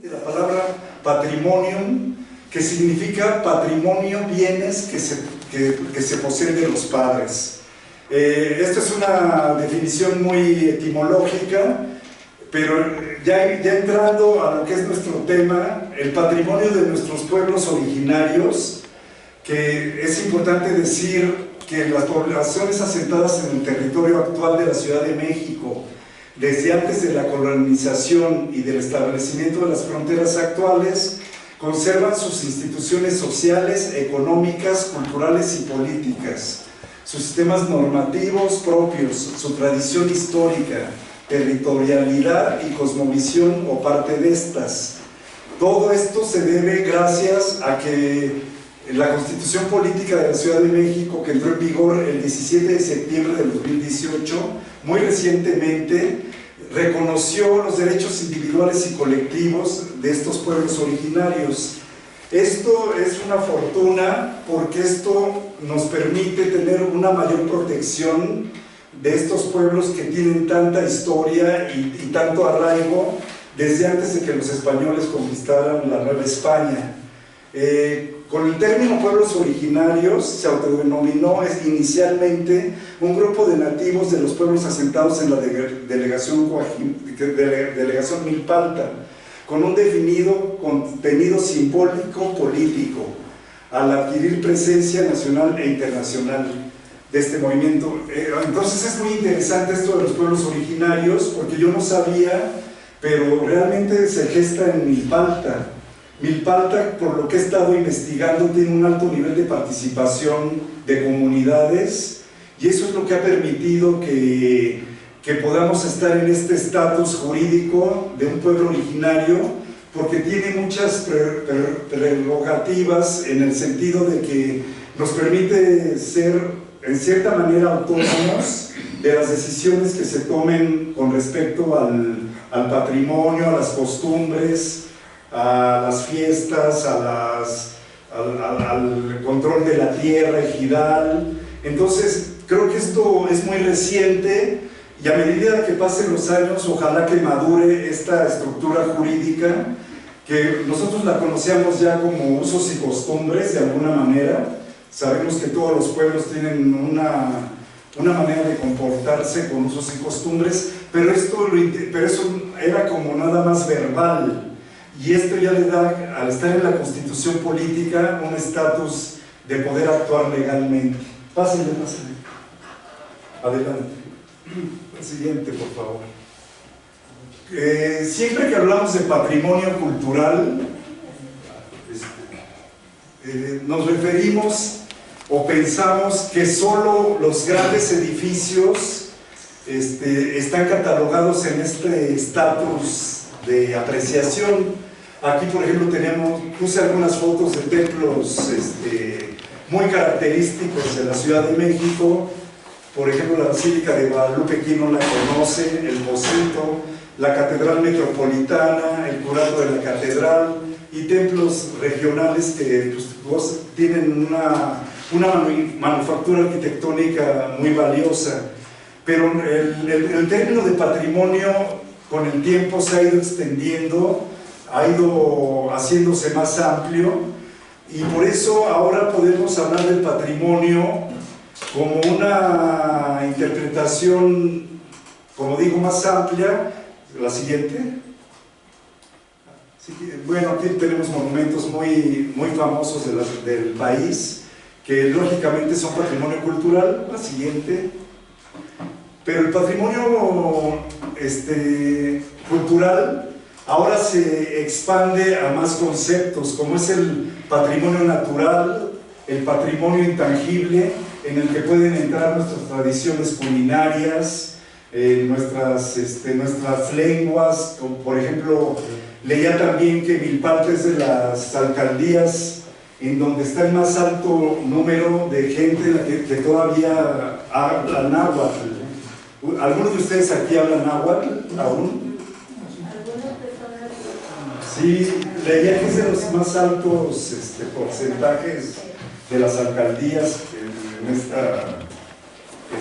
de la palabra patrimonium, que significa patrimonio, bienes que se poseen de los padres. Esta es una definición muy etimológica, pero ya entrando a lo que es nuestro tema, el patrimonio de nuestros pueblos originarios, que es importante decir que las poblaciones asentadas en el territorio actual de la Ciudad de México, desde antes de la colonización y del establecimiento de las fronteras actuales, conservan sus instituciones sociales, económicas, culturales y políticas, sus sistemas normativos propios, su tradición histórica, territorialidad y cosmovisión o parte de estas. Todo esto se debe gracias a que la Constitución Política de la Ciudad de México, que entró en vigor el 17 de septiembre del 2018, muy recientemente, reconoció los derechos individuales y colectivos de estos pueblos originarios. Esto es una fortuna porque esto nos permite tener una mayor protección de estos pueblos que tienen tanta historia y tanto arraigo desde antes de que los españoles conquistaran la Nueva España. Con el término pueblos originarios se autodenominó inicialmente un grupo de nativos de los pueblos asentados en la delegación Milpalta, con un definido contenido simbólico político, al adquirir presencia nacional e internacional de este movimiento. Entonces es muy interesante esto de los pueblos originarios, porque yo no sabía, pero realmente se gesta en Milpalta. Milpalta, por lo que he estado investigando, tiene un alto nivel de participación de comunidades, y eso es lo que ha permitido que podamos estar en este estatus jurídico de un pueblo originario, porque tiene muchas prerrogativas en el sentido de que nos permite ser en cierta manera autónomos de las decisiones que se tomen con respecto al patrimonio, a las costumbres, a las fiestas, al control de la tierra ejidal. Entonces creo que esto es muy reciente, y a medida que pasen los años ojalá que madure esta estructura jurídica, que nosotros la conocíamos ya como usos y costumbres de alguna manera. Sabemos que todos los pueblos tienen una manera de comportarse con usos y costumbres, pero eso era como nada más verbal. Y esto ya le da, al estar en la Constitución Política, un estatus de poder actuar legalmente. Pásenle. Adelante. El siguiente, por favor. Siempre que hablamos de patrimonio cultural, nos referimos o pensamos que solo los grandes edificios están catalogados en este estatus de apreciación. Aquí, por ejemplo, puse algunas fotos de templos muy característicos de la Ciudad de México. Por ejemplo, la Basílica de Guadalupe, quien no la conoce, el Pocito, la Catedral Metropolitana, el Curato de la Catedral, y templos regionales que pues, tienen una manufactura arquitectónica muy valiosa. Pero el término de patrimonio con el tiempo se ha ido extendiendo, ha ido haciéndose más amplio, y por eso ahora podemos hablar del patrimonio como una interpretación, como digo, más amplia. La siguiente. Bueno, aquí tenemos monumentos muy famosos del país, que lógicamente son patrimonio cultural. La siguiente. Pero el patrimonio cultural ahora se expande a más conceptos, como es el patrimonio natural, el patrimonio intangible, en el que pueden entrar nuestras tradiciones culinarias, nuestras lenguas. Como por ejemplo, leía también que Milpalta es de las alcaldías en donde está el más alto número de gente que todavía habla náhuatl. ¿Algunos de ustedes aquí hablan náhuatl aún? Sí, leía que es de los más altos porcentajes de las alcaldías en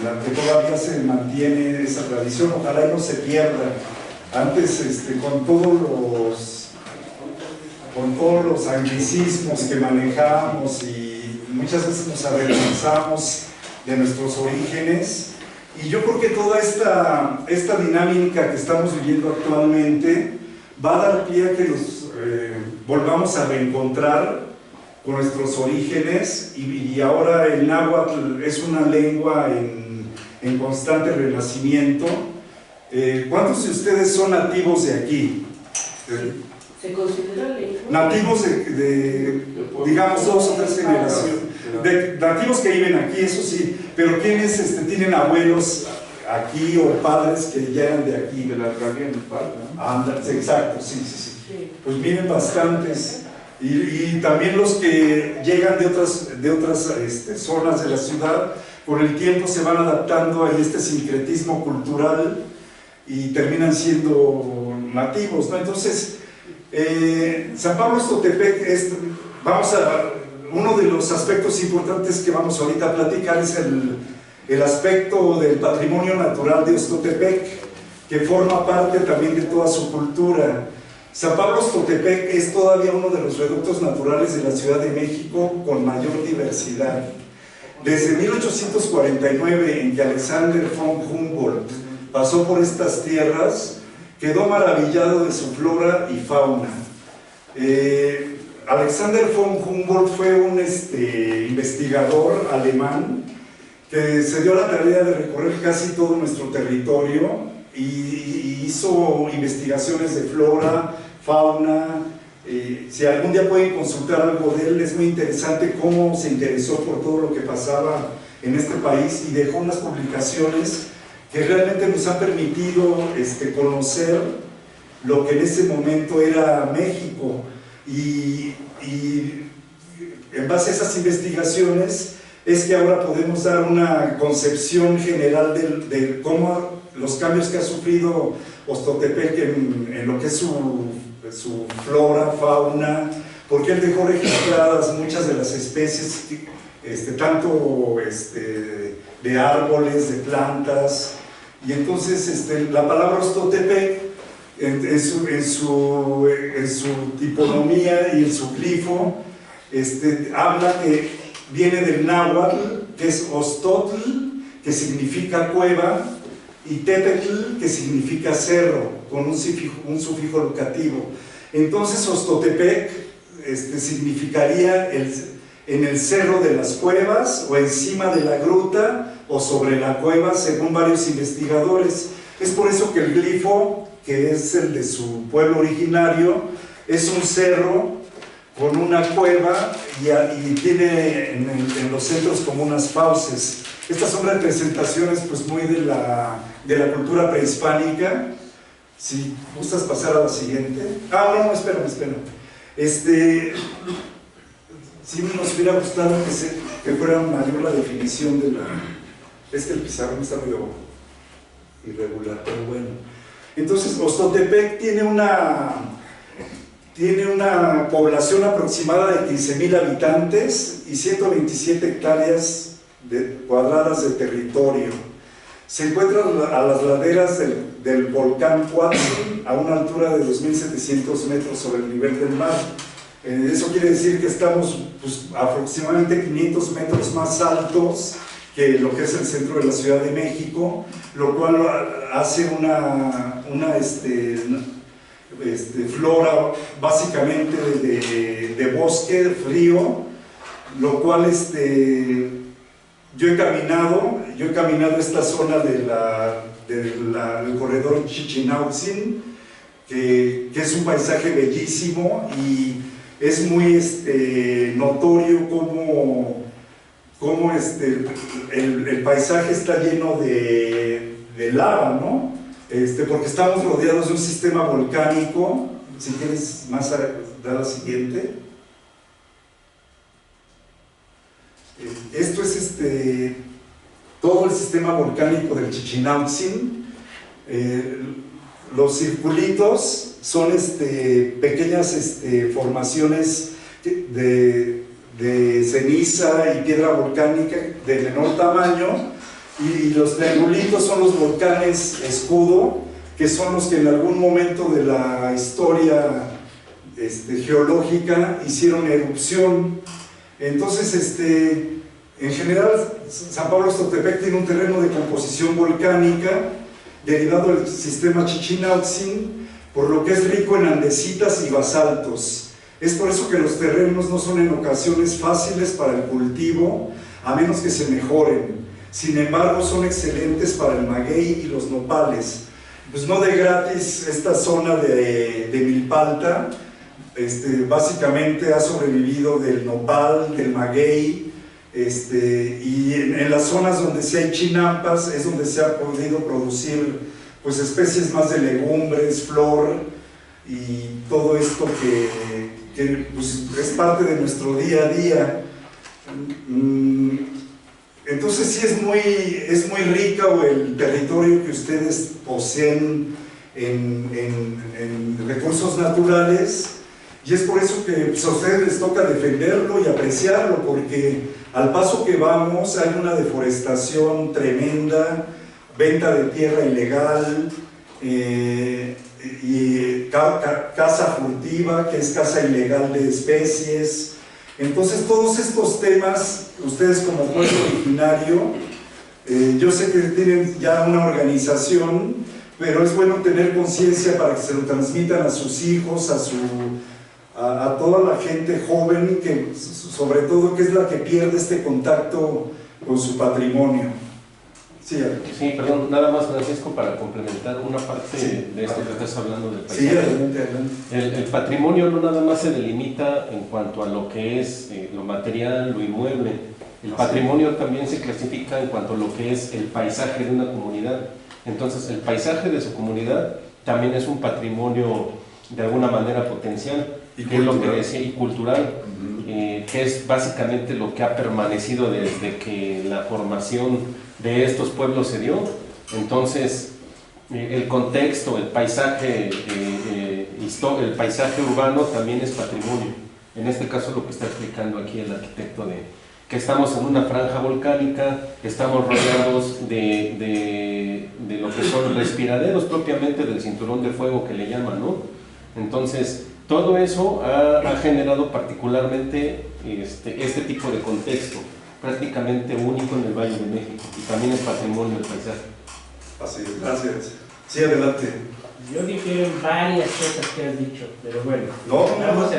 la que todavía se mantiene esa tradición. Ojalá y no se pierda. Antes, con todos con todos los anglicismos que manejamos y muchas veces nos avergonzamos de nuestros orígenes. Y yo creo que toda esta dinámica que estamos viviendo actualmente va a dar pie a que nos volvamos a reencontrar con nuestros orígenes, y ahora el náhuatl es una lengua en constante renacimiento. ¿Cuántos de ustedes son nativos de aquí? ¿Se considera lengua? Nativos de digamos, 2 o 3 generaciones. Nativos que viven aquí, eso sí, pero ¿quiénes tienen abuelos aquí o padres que ya eran de aquí? De la alcaldía en el parque, ¿no? Exacto, sí. Pues vienen bastantes. Y también los que llegan de otras zonas de la ciudad, con el tiempo se van adaptando a este sincretismo cultural y terminan siendo nativos, ¿no? Entonces, San Pablo Ostotepec uno de los aspectos importantes que vamos ahorita a platicar es el aspecto del patrimonio natural de Ostotepec, que forma parte también de toda su cultura. San Pablo Ostotepec es todavía uno de los reductos naturales de la Ciudad de México con mayor diversidad. Desde 1849, en que Alexander von Humboldt pasó por estas tierras, quedó maravillado de su flora y fauna. Alexander von Humboldt fue un investigador alemán que se dio la tarea de recorrer casi todo nuestro territorio y hizo investigaciones de flora, fauna. Si algún día pueden consultar algo de él, es muy interesante cómo se interesó por todo lo que pasaba en este país y dejó unas publicaciones que realmente nos han permitido conocer lo que en ese momento era México, y en base a esas investigaciones es que ahora podemos dar una concepción general de cómo los cambios que ha sufrido Ostotepec en lo que es su flora, fauna, porque él dejó registradas muchas de las especies, tanto de árboles, de plantas, y entonces la palabra Ostotepec en su tiponomía y en su glifo habla que viene del náhuatl, que es Ostotl, que significa cueva, y Tepetl, que significa cerro, con un sufijo locativo. Entonces Ostotepec significaría en el cerro de las cuevas, o encima de la gruta, o sobre la cueva, según varios investigadores. Es por eso que el glifo, que es el de su pueblo originario, es un cerro con una cueva y tiene en los centros como unas fauces. Estas son representaciones pues muy de la cultura prehispánica. Si gustas pasar a la siguiente. No, espérame. Sí nos hubiera gustado que fuera mayor la definición de la... el pizarrón está medio irregular, pero bueno. Entonces, Ostotepec tiene una población aproximada de 15,000 habitantes y 127 hectáreas cuadradas de territorio. Se encuentra a las laderas del volcán Huatzin, a una altura de 2.700 metros sobre el nivel del mar. Eso quiere decir que estamos pues, aproximadamente 500 metros más altos que lo que es el centro de la Ciudad de México, lo cual hace una flora básicamente de bosque frío, lo cual yo he caminado esta zona del corredor Chichinautzin, que es un paisaje bellísimo, y es muy notorio cómo el paisaje está lleno de lava, ¿no? Porque estamos rodeados de un sistema volcánico. Si quieres más, da la siguiente. Esto es todo el sistema volcánico del Chichinautzin. Los circulitos son pequeñas formaciones de ceniza y piedra volcánica de menor tamaño, y los triangulitos son los volcanes escudo, que son los que en algún momento de la historia geológica hicieron erupción. Entonces, en general, San Pablo Oxtotepec tiene un terreno de composición volcánica derivado del sistema Chichinautzin, por lo que es rico en andesitas y basaltos. Es por eso que los terrenos no son en ocasiones fáciles para el cultivo, a menos que se mejoren. Sin embargo, son excelentes para el maguey y los nopales. Pues no de gratis esta zona de Milpalta, básicamente ha sobrevivido del nopal, del maguey, y en las zonas donde sí hay chinampas es donde se ha podido producir pues especies más de legumbres, flor y todo esto que pues, es parte de nuestro día a día. Entonces sí es muy rico el territorio que ustedes poseen en recursos naturales, y es por eso que pues, a ustedes les toca defenderlo y apreciarlo, porque al paso que vamos hay una deforestación tremenda, venta de tierra ilegal, y caza furtiva, que es caza ilegal de especies. Entonces todos estos temas, ustedes como pueblo originario, yo sé que tienen ya una organización, pero es bueno tener conciencia para que se lo transmitan a sus hijos, a toda la gente joven, que sobre todo que es la que pierde este contacto con su patrimonio. Sí, perdón, nada más, Francisco, para complementar una parte de esto que estás hablando del paisaje. Sí, adelante. El patrimonio no nada más se delimita en cuanto a lo que es lo material, lo inmueble. El patrimonio también se clasifica en cuanto a lo que es el paisaje de una comunidad. Entonces, el paisaje de su comunidad también es un patrimonio de alguna manera potencial, que es lo que decía, y cultural, que es básicamente lo que ha permanecido desde que la formación de estos pueblos se dio. Entonces, el contexto, el paisaje urbano también es patrimonio. En este caso, lo que está explicando aquí el arquitecto, que estamos en una franja volcánica, estamos rodeados de lo que son respiraderos propiamente del cinturón de fuego que le llaman, ¿no? Entonces, todo eso ha generado particularmente este tipo de contexto, prácticamente único en el Valle de México, y también es patrimonio del paisaje. Así es, gracias. Sí, adelante. Yo difiero en varias cosas que has dicho, pero bueno. No,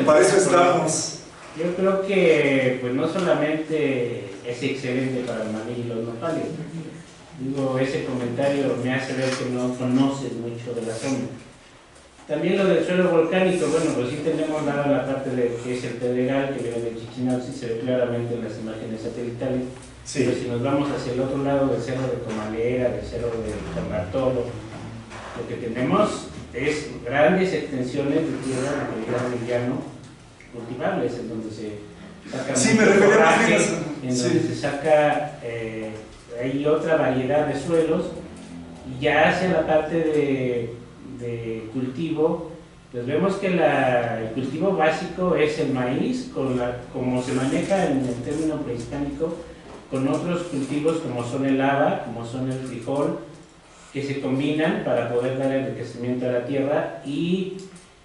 para eso estamos. Yo creo que pues no solamente es excelente para el maguey y los nopales. Digo, ese comentario me hace ver que no conoces mucho de la zona. También lo del suelo volcánico, bueno, pues sí tenemos dada la parte de que es el Pedregal, que viene de Chichinautzin, se ve claramente en las imágenes satelitales. Sí. Pero si nos vamos hacia el otro lado del cerro de Comalera, del cerro de San Bartolo, lo que tenemos es grandes extensiones de tierra en calidad de llano cultivables, en donde se saca forraje, en donde se saca, hay otra variedad de suelos, y ya hacia la parte de cultivo, pues vemos que el cultivo básico es el maíz, como se maneja en el término prehispánico, con otros cultivos como son el haba, como son el frijol, que se combinan para poder dar enriquecimiento a la tierra. Y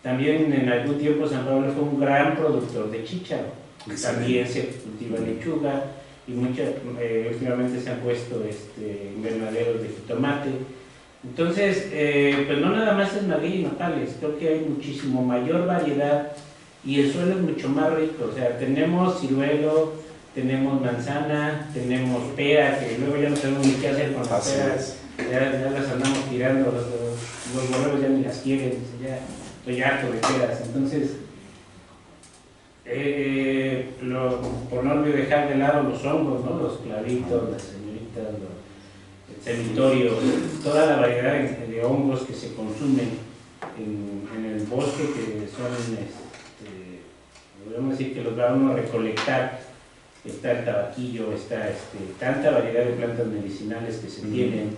también en algún tiempo San Pablo fue un gran productor de chícharo. También se cultiva lechuga, y últimamente se han puesto invernaderos de jitomate. Entonces, pues no nada más es maguey y nopales, creo que hay muchísimo mayor variedad, y el suelo es mucho más rico. O sea, tenemos ciruelo, tenemos manzana, tenemos pera, que luego ya no sabemos ni qué hacer con las peras, ya las andamos tirando, los borregos ya ni las quieren, ya estoy harto de peras. Entonces, por no dejar de lado los hongos, ¿no? Los clavitos, las señoritas, el semitorio, toda la variedad de hongos que se consumen en el bosque, que son, podríamos decir que los va uno a recolectar. Está el tabaquillo, está tanta variedad de plantas medicinales que se tienen.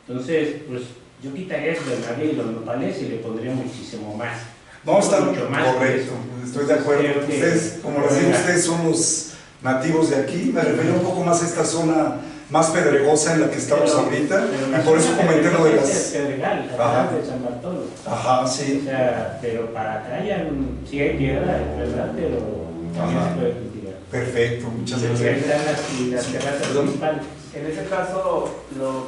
Entonces, pues yo quitaría eso del maguey y los nopales y le pondría muchísimo más. Vamos a estar mucho más. Correcto, estoy de acuerdo. Ustedes, como les digo, ustedes son los nativos de aquí. Me refiero un poco más a esta zona más pedregosa en la que estamos ahorita, y por eso comenté lo de las... Pedregal, atrás de San Bartolo. Ajá, sí. O sea, pero para acá ya sí hay tierra, es verdad, pero también se puede cultivar. Perfecto, muchas Y ahí gracias. están las terrazas principales. En ese caso,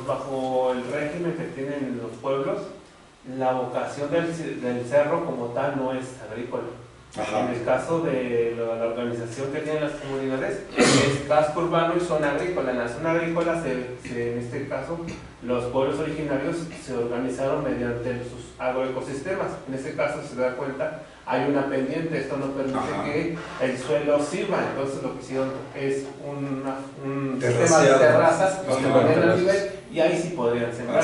bajo el régimen que tienen los pueblos, la vocación del cerro como tal no es agrícola. Ajá. En el caso de la organización que tienen las comunidades, es casco urbano y zona agrícola. En la zona agrícola, en este caso, los pueblos originarios se organizaron mediante sus agroecosistemas. En este caso, se da cuenta, hay una pendiente, esto no permite que el suelo sirva, entonces lo que hicieron es un sistema de terrazas que se ponen a nivel y ahí sí podrían sembrar.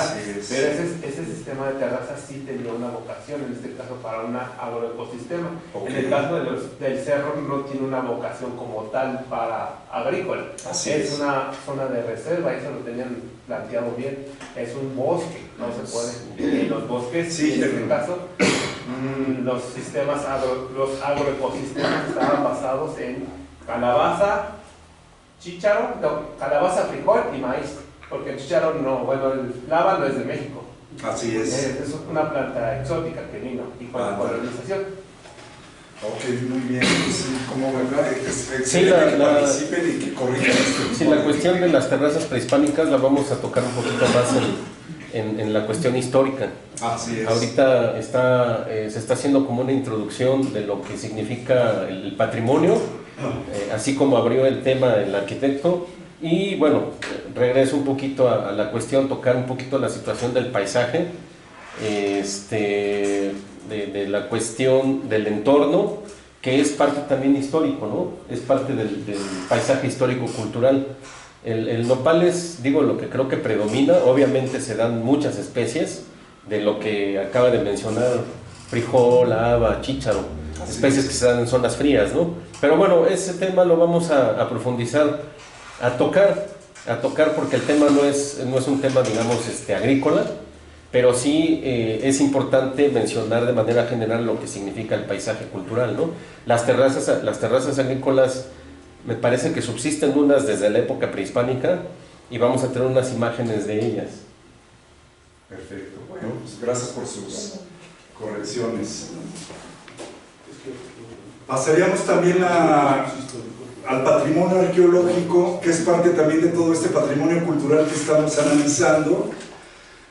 Pero ese sistema de terrazas sí tenía una vocación, en este caso para un agroecosistema. En el caso del cerro no tiene una vocación como tal para agrícola. Es una zona de reserva, eso lo tenían planteado bien. Es un bosque, no se puede. En los bosques, en este caso, los agroecosistemas estaban basados en calabaza, chícharo, calabaza, frijol y maíz. Porque el chícharo no, bueno, el flava no es de México. Así es. Es una planta exótica que vino y con la colonización. Ok, muy bien. Pues, como verdad, sí, que participen y que corrijan esto. Sí, la cuestión de las terrazas prehispánicas la vamos a tocar un poquito más en la cuestión histórica. Así es. Ahorita se está haciendo como una introducción de lo que significa el patrimonio, así como abrió el tema el arquitecto. Y bueno, regreso un poquito a la cuestión, tocar un poquito la situación del paisaje, de la cuestión del entorno, que es parte también histórico, ¿no? Es parte del paisaje histórico-cultural. El nopal es, digo, lo que creo que predomina. Obviamente se dan muchas especies, de lo que acaba de mencionar, frijol, haba, chícharo, especies que se dan en zonas frías, ¿no? Pero bueno, ese tema lo vamos a profundizar, a tocar porque el tema no es un tema, digamos, agrícola, pero sí es importante mencionar de manera general lo que significa el paisaje cultural, ¿no? Las terrazas agrícolas me parece que subsisten unas desde la época prehispánica y vamos a tener unas imágenes de ellas. Perfecto, bueno, pues gracias por sus correcciones. Pasaríamos también al patrimonio arqueológico, que es parte también de todo este patrimonio cultural que estamos analizando.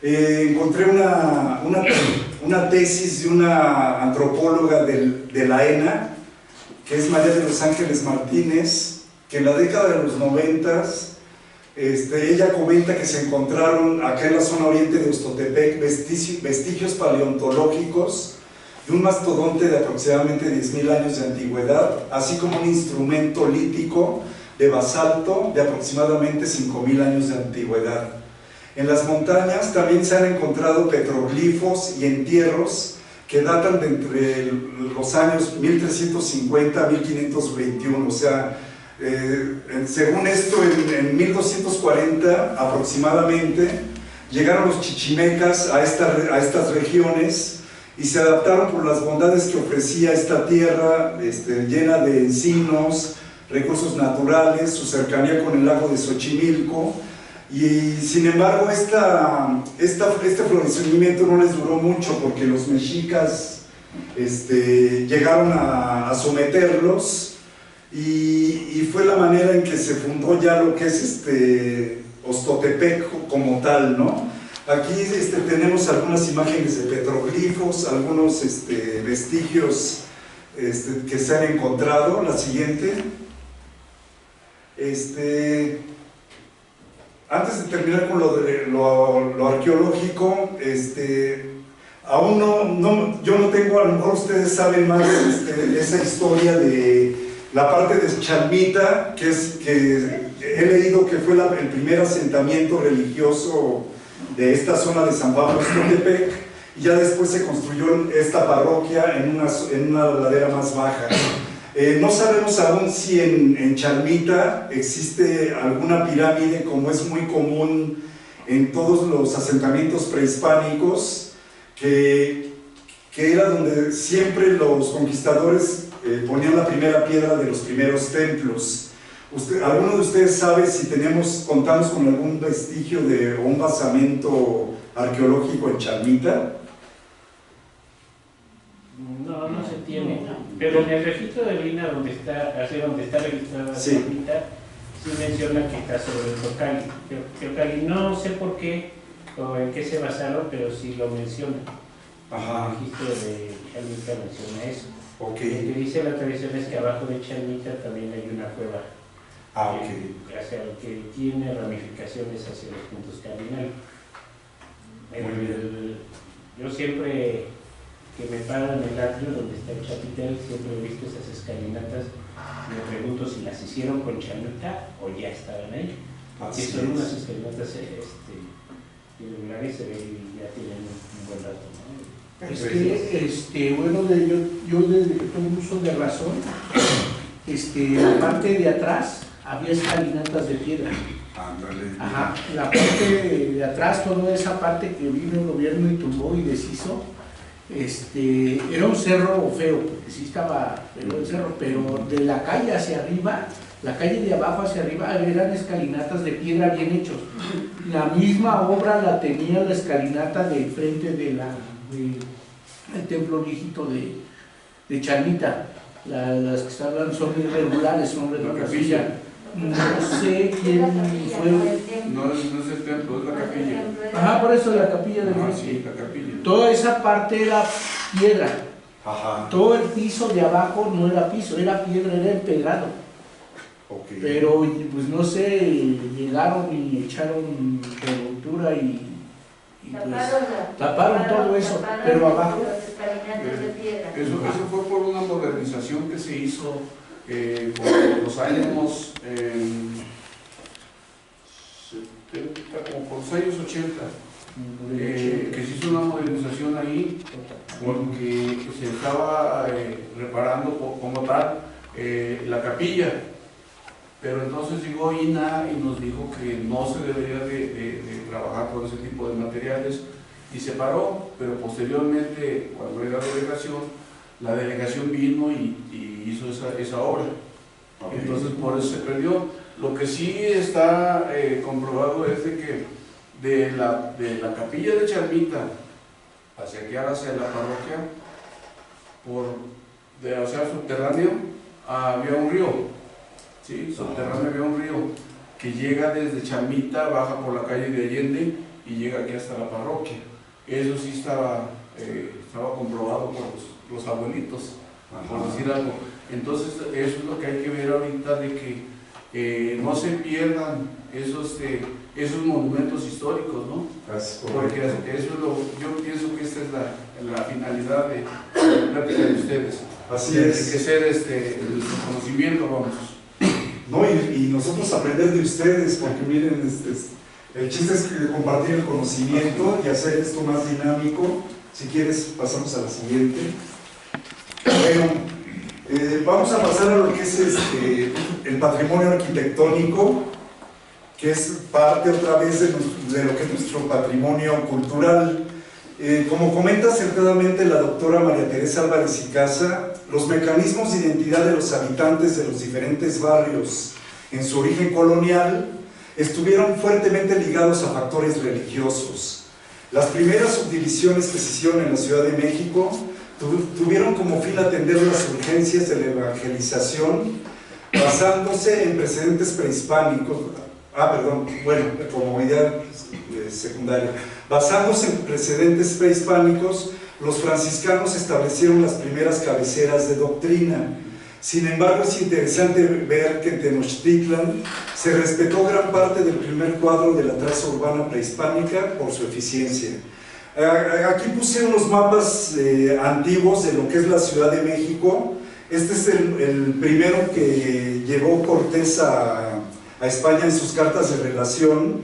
Encontré una tesis de una antropóloga de la ENA, que es María de los Ángeles Martínez, que en la década de los 90s, ella comenta que se encontraron acá en la zona oriente de Oxtotepec vestigios paleontológicos de un mastodonte de aproximadamente 10.000 años de antigüedad, así como un instrumento lítico de basalto de aproximadamente 5.000 años de antigüedad. En las montañas también se han encontrado petroglifos y entierros que datan de entre los años 1350 a 1521, o sea, según esto, en 1240 aproximadamente, llegaron los chichimecas a estas regiones y se adaptaron por las bondades que ofrecía esta tierra llena de encinos, recursos naturales, su cercanía con el lago de Xochimilco. Y sin embargo este florecimiento no les duró mucho porque los mexicas llegaron a someterlos y fue la manera en que se fundó ya lo que es Oxtotepec como tal, ¿no? Aquí tenemos algunas imágenes de petroglifos, algunos vestigios que se han encontrado. La siguiente. Antes de terminar con lo arqueológico, aún yo no tengo, a lo mejor ustedes saben más de esa historia de la parte de Chalmita, que he leído que fue el primer asentamiento religioso de esta zona de San Pablo Oxtotepec, y ya después se construyó esta parroquia en una ladera más baja. No sabemos aún si en Chalmita existe alguna pirámide, como es muy común en todos los asentamientos prehispánicos, que era donde siempre los conquistadores ponían la primera piedra de los primeros templos. ¿Alguno de ustedes sabe si contamos con algún vestigio de un basamento arqueológico en Chalmita? No, no se tiene, pero en el registro de Lina donde está registrada Sí. Chalmita, sí menciona que está sobre el Teocalli. No sé por qué o en qué se basaron, pero sí lo menciona. Ajá. El registro de Chalmita menciona eso. Ok. Lo que dice la tradición es que abajo de Chalmita también hay una cueva. Ok. Que tiene ramificaciones hacia los puntos cardinales. Muy bien. Yo siempre que me paro en el atrio donde está el chapitel, siempre he visto esas escalinatas. Me pregunto si las hicieron con Chalmita o ya estaban ahí. Porque Así son es. unas escalinatas irregulares, se ve y ya tienen un buen rato, ¿no? Bueno, yo tengo uso de razón. La parte de atrás había escalinatas de piedra. Ándale. Ajá. La parte de atrás, toda esa parte que vino el gobierno y tumbó y deshizo, era un cerro feo, porque sí estaba feo el cerro, pero de la calle hacia arriba, la calle de abajo hacia arriba, eran escalinatas de piedra bien hechos. La misma obra la tenía la escalinata del frente del templo viejito de Chalmita. Las que estaban son irregulares, son redondas. No sé quién fue. No es el templo, es la capilla. Ajá, por eso la capilla del Ah, frente. sí, la capilla. Toda esa parte era piedra. Ajá. Todo el piso de abajo no era piso, era piedra, era empedrado. Ok. Pero pues no sé, llegaron y echaron revoltura y pues, taparon todo eso, pero abajo. Eso fue por una modernización que se hizo por los años 70, como por los años 80, que se hizo una modernización ahí porque se estaba reparando como tal la capilla. Pero entonces llegó INA y nos dijo que no se debería de trabajar con ese tipo de materiales y se paró, pero posteriormente, cuando era delegación, la delegación vino y hizo esa obra. Okay. Entonces por eso se perdió. Lo que sí está comprobado es de que de la capilla de Chalmita hacia aquí, hacia la parroquia, o sea, subterráneo, había un río. Sí, subterráneo había un río que llega desde Chalmita, baja por la calle de Allende y llega aquí hasta la parroquia. Eso sí estaba comprobado por los abuelitos, por decir algo. Entonces eso es lo que hay que ver ahorita, de que no se pierdan esos monumentos históricos, ¿no? Porque eso es yo pienso que esta es la finalidad de la plática de ustedes. Así es. Enriquecer el conocimiento, vamos. No, y nosotros aprender de ustedes, porque miren, el chiste es compartir el conocimiento y hacer esto más dinámico. Si quieres, pasamos a la siguiente. Bueno, vamos a pasar a lo que es el patrimonio arquitectónico, que es parte otra vez de lo que es nuestro patrimonio cultural. Como comenta acertadamente la doctora María Teresa Álvarez y Casa, los mecanismos de identidad de los habitantes de los diferentes barrios en su origen colonial estuvieron fuertemente ligados a factores religiosos. Las primeras subdivisiones que se hicieron en la Ciudad de México tuvieron como fin atender las urgencias de la evangelización basándose en precedentes prehispánicos, como idea secundaria. Basándose en precedentes prehispánicos, los franciscanos establecieron las primeras cabeceras de doctrina. Sin embargo, es interesante ver que en Tenochtitlan se respetó gran parte del primer cuadro de la traza urbana prehispánica por su eficiencia. Aquí puse unos mapas antiguos de lo que es la Ciudad de México. Este es el primero que llevó Cortés a España en sus cartas de relación,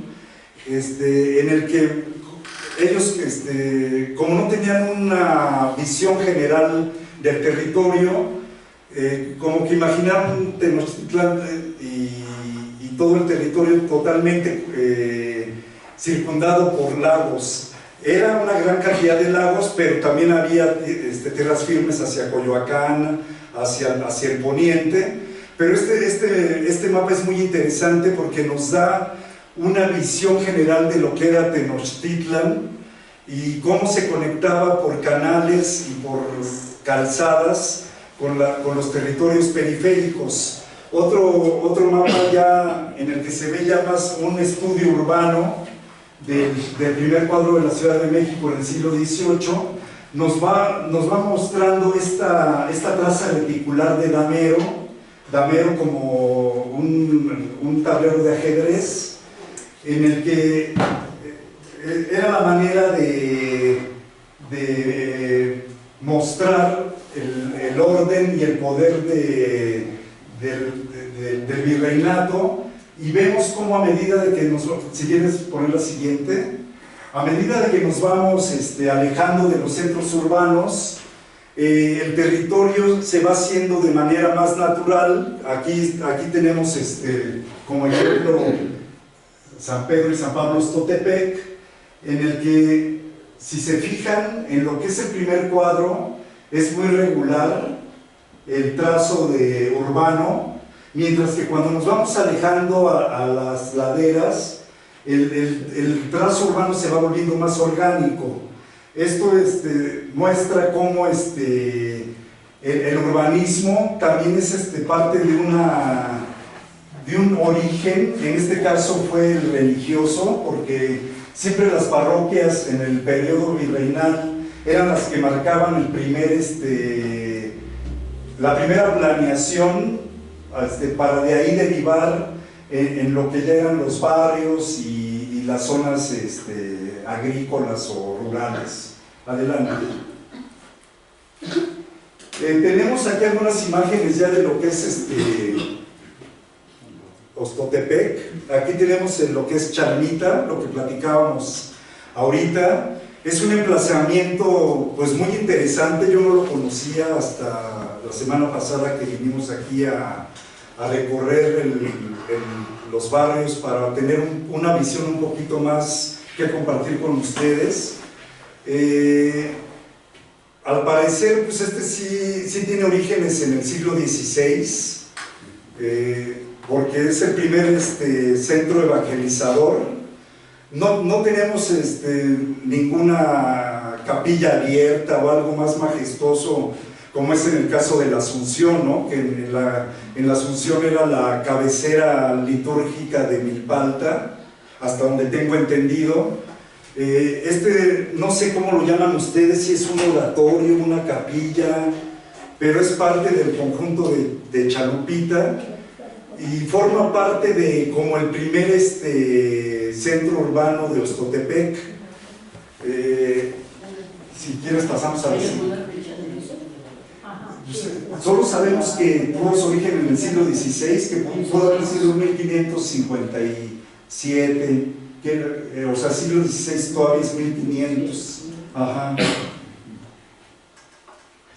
en el que ellos, como no tenían una visión general del territorio, como que imaginaron Tenochtitlán y todo el territorio totalmente circundado por lagos. Era una gran cantidad de lagos, pero también había tierras firmes hacia Coyoacán, hacia el poniente, Pero este mapa es muy interesante porque nos da una visión general de lo que era Tenochtitlan y cómo se conectaba por canales y por calzadas con los territorios periféricos. Otro mapa ya en el que se ve ya más un estudio urbano del primer cuadro de la Ciudad de México en el siglo XVIII, nos va mostrando esta traza reticular de Damero como un tablero de ajedrez, en el que era la manera de mostrar el orden y el poder del virreinato, y vemos cómo a medida de que si quieres poner la siguiente, a medida de que nos vamos alejando de los centros urbanos, el territorio se va haciendo de manera más natural. Aquí tenemos como ejemplo San Pedro y San Pablo Xtotepec, en el que, si se fijan en lo que es el primer cuadro, es muy regular el trazo urbano, mientras que cuando nos vamos alejando a las laderas, el trazo urbano se va volviendo más orgánico. Esto muestra cómo el urbanismo también es parte de un origen. En este caso fue el religioso, porque siempre las parroquias en el periodo virreinal eran las que marcaban la primera planeación, para de ahí derivar en lo que ya eran los barrios y las zonas agrícolas o rurales. Adelante. Tenemos aquí algunas imágenes ya de lo que es Oxtotepec. Aquí tenemos lo que es Chalmita, lo que platicábamos ahorita. Es un emplazamiento pues muy interesante. Yo no lo conocía hasta la semana pasada que vinimos aquí a recorrer los barrios para tener una visión un poquito más que compartir con ustedes. Al parecer, pues sí tiene orígenes en el siglo XVI, porque es el primer centro evangelizador. No tenemos ninguna capilla abierta o algo más majestuoso, como es en el caso de la Asunción, ¿no? Que en la Asunción era la cabecera litúrgica de Milpalta, hasta donde tengo entendido. No sé cómo lo llaman ustedes, si es un oratorio, una capilla, pero es parte del conjunto de Chalupita y forma parte de como el primer centro urbano de Oxtotepec. Si quieres pasamos a ver. Solo sabemos que tuvo su origen en el siglo XVI, que pudo haber sido 1557, o sea, siglo XVI todavía es 1500. Ajá.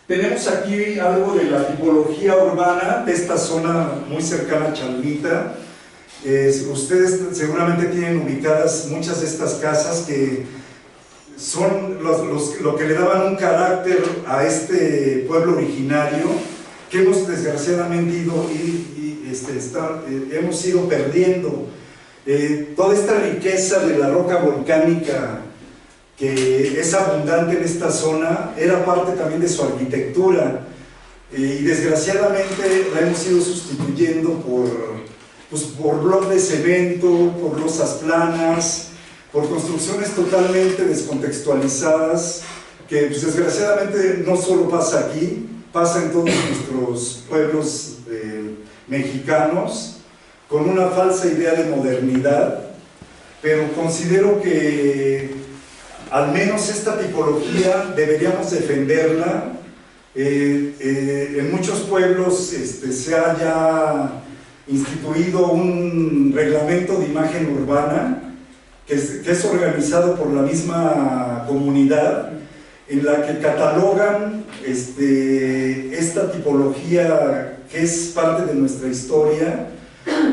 Tenemos aquí algo de la tipología urbana de esta zona muy cercana a Chalmita. Ustedes seguramente tienen ubicadas muchas de estas casas que son lo que le daban un carácter a este pueblo originario, que hemos desgraciadamente hemos ido perdiendo. Toda esta riqueza de la roca volcánica que es abundante en esta zona era parte también de su arquitectura, y desgraciadamente la hemos ido sustituyendo por bloques de cemento, por losas planas, por construcciones totalmente descontextualizadas, que pues, desgraciadamente no solo pasa aquí, pasa en todos nuestros pueblos mexicanos, con una falsa idea de modernidad. Pero considero que al menos esta tipología deberíamos defenderla. En muchos pueblos se ha ya instituido un reglamento de imagen urbana que es organizado por la misma comunidad, en la que catalogan esta tipología que es parte de nuestra historia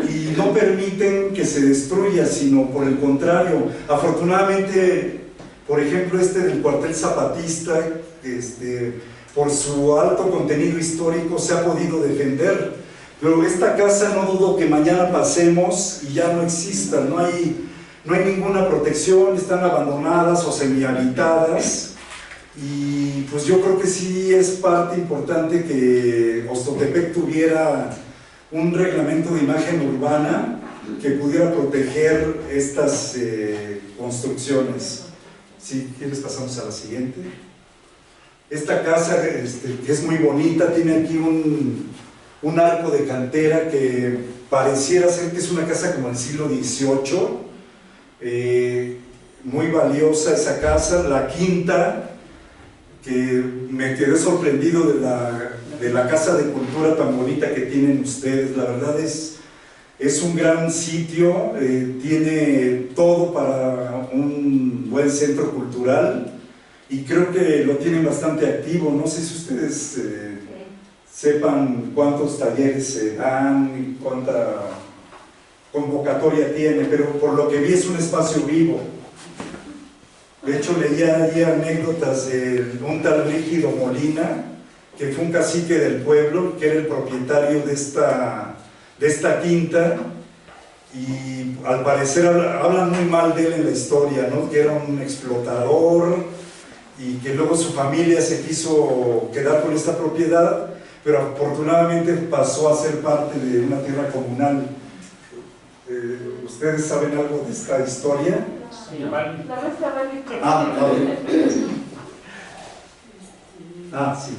y no permiten que se destruya, sino por el contrario. Afortunadamente, por ejemplo, del cuartel zapatista, por su alto contenido histórico, se ha podido defender, Pero esta casa no dudo que mañana pasemos y ya no exista, no hay ninguna protección, están abandonadas o semihabitadas. Y pues yo creo que sí es parte importante que Oxtotepec tuviera un reglamento de imagen urbana que pudiera proteger estas construcciones. Si quieres pasamos a la siguiente. Esta casa que es muy bonita, tiene aquí un arco de cantera que pareciera ser que es una casa como del siglo XVIII, muy valiosa esa casa. La quinta, que me quedé sorprendido de la casa de cultura tan bonita que tienen ustedes. La verdad es un gran sitio, tiene todo para un buen centro cultural y creo que lo tienen bastante activo. No sé si ustedes sepan cuántos talleres se dan y cuánta convocatoria tiene, pero por lo que vi es un espacio vivo. De hecho, leía allí anécdotas de un tal Rígido Molina, que fue un cacique del pueblo, que era el propietario de esta quinta, y al parecer hablan muy mal de él en la historia, ¿no? Que era un explotador y que luego su familia se quiso quedar con esta propiedad, pero afortunadamente pasó a ser parte de una tierra comunal. ¿Ustedes saben algo de esta historia? Sí, sí.